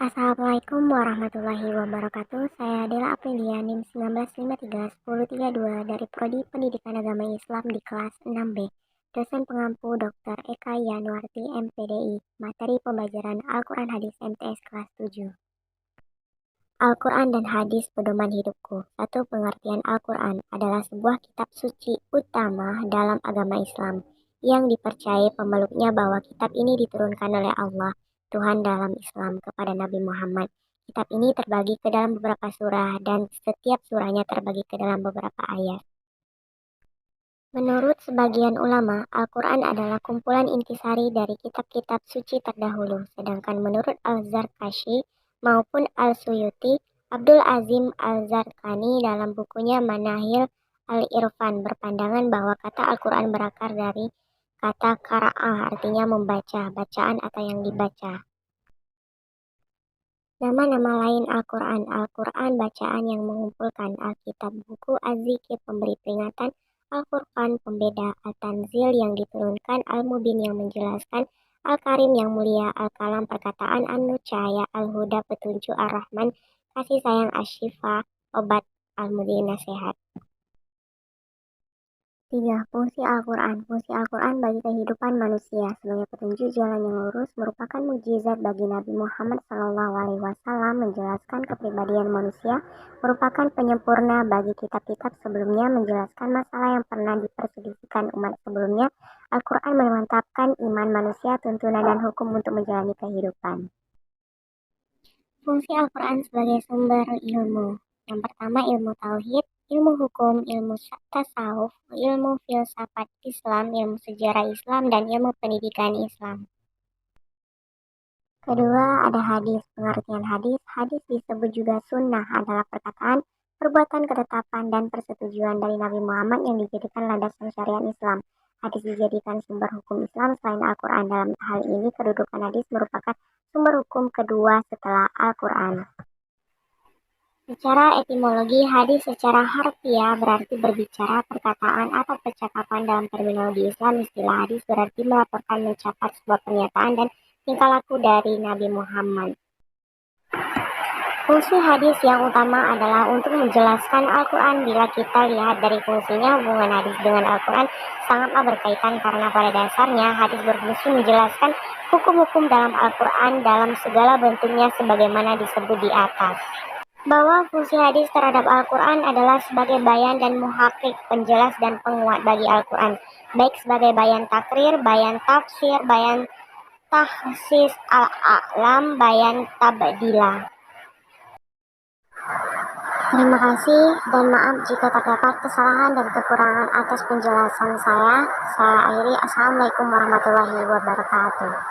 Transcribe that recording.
Assalamualaikum warahmatullahi wabarakatuh. Saya adalah Aprilia NIM 1953-1032 dari Prodi Pendidikan Agama Islam di kelas 6B. Dosen pengampu Dr. Eka Yanuarti MPDI. Materi pembelajaran Al-Quran Hadis MTS kelas 7. Al-Quran dan Hadis Pedoman Hidupku. Satu, pengertian Al-Quran adalah sebuah kitab suci utama dalam agama Islam yang dipercayai pemeluknya bahwa kitab ini diturunkan oleh Allah, Tuhan dalam Islam, kepada Nabi Muhammad. Kitab ini terbagi ke dalam beberapa surah dan setiap surahnya terbagi ke dalam beberapa ayat. Menurut sebagian ulama, Al-Quran adalah kumpulan intisari dari kitab-kitab suci terdahulu, sedangkan menurut Al-Zarkashi maupun Al-Suyuti, Abdul Azim Al-Zarkani dalam bukunya Manahil Al-Irfan berpandangan bahwa kata Al-Quran berakar dari kata qara'ah, artinya membaca, bacaan atau yang dibaca. Nama-nama lain Al-Quran: Al-Quran bacaan yang mengumpulkan, Alkitab buku, Az-Zikir pemberi peringatan, Al-Furqan pembeda, Al-Tanzil yang diturunkan, Al-Mubin yang menjelaskan, Al-Karim yang mulia, Al-Kalam perkataan, An-Nur cahaya, Al-Huda petunjuk, Ar-Rahman kasih sayang, Asy-Syifa obat, Al-Mubin nasihat. 3. Fungsi Al-Quran. Fungsi Al-Quran bagi kehidupan manusia sebagai petunjuk jalan yang lurus merupakan mukjizat bagi Nabi Muhammad SAW, menjelaskan kepribadian manusia, merupakan penyempurna bagi kitab-kitab sebelumnya, menjelaskan masalah yang pernah diperselisihkan umat sebelumnya. Al-Quran memantapkan iman manusia, tuntunan dan hukum untuk menjalani kehidupan. Fungsi Al-Quran sebagai sumber ilmu. Yang pertama, ilmu tauhid, ilmu hukum, ilmu tasawuf, ilmu filsafat Islam, ilmu sejarah Islam, dan ilmu pendidikan Islam. Kedua, ada hadis. Pengertian hadis. Hadis disebut juga sunnah, adalah perkataan, perbuatan, ketetapan, dan persetujuan dari Nabi Muhammad yang dijadikan landasan syariat Islam. Hadis dijadikan sumber hukum Islam selain Al-Quran. Dalam hal ini, kedudukan hadis merupakan sumber hukum kedua setelah Al-Quran. Secara etimologi, hadis secara harfiah berarti berbicara, perkataan, atau percakapan. Dalam terminologi Islam, istilah hadis berarti melaporkan, mencatat sebuah pernyataan dan tingkah laku dari Nabi Muhammad. Fungsi hadis yang utama adalah untuk menjelaskan Al-Quran. Bila kita lihat dari fungsinya, hubungan hadis dengan Al-Quran sangatlah berkaitan karena pada dasarnya hadis berfungsi menjelaskan hukum-hukum dalam Al-Quran dalam segala bentuknya sebagaimana disebut di atas. Bahwa fungsi hadis terhadap Al-Quran adalah sebagai bayan dan muhaqqiq, penjelas dan penguat bagi Al-Quran, baik sebagai bayan takrir, bayan tafsir, bayan tahsis al-a'lam, bayan tabdilah. Terima kasih dan maaf jika terdapat kesalahan dan kekurangan atas penjelasan saya. Saya akhiri. Assalamualaikum warahmatullahi wabarakatuh.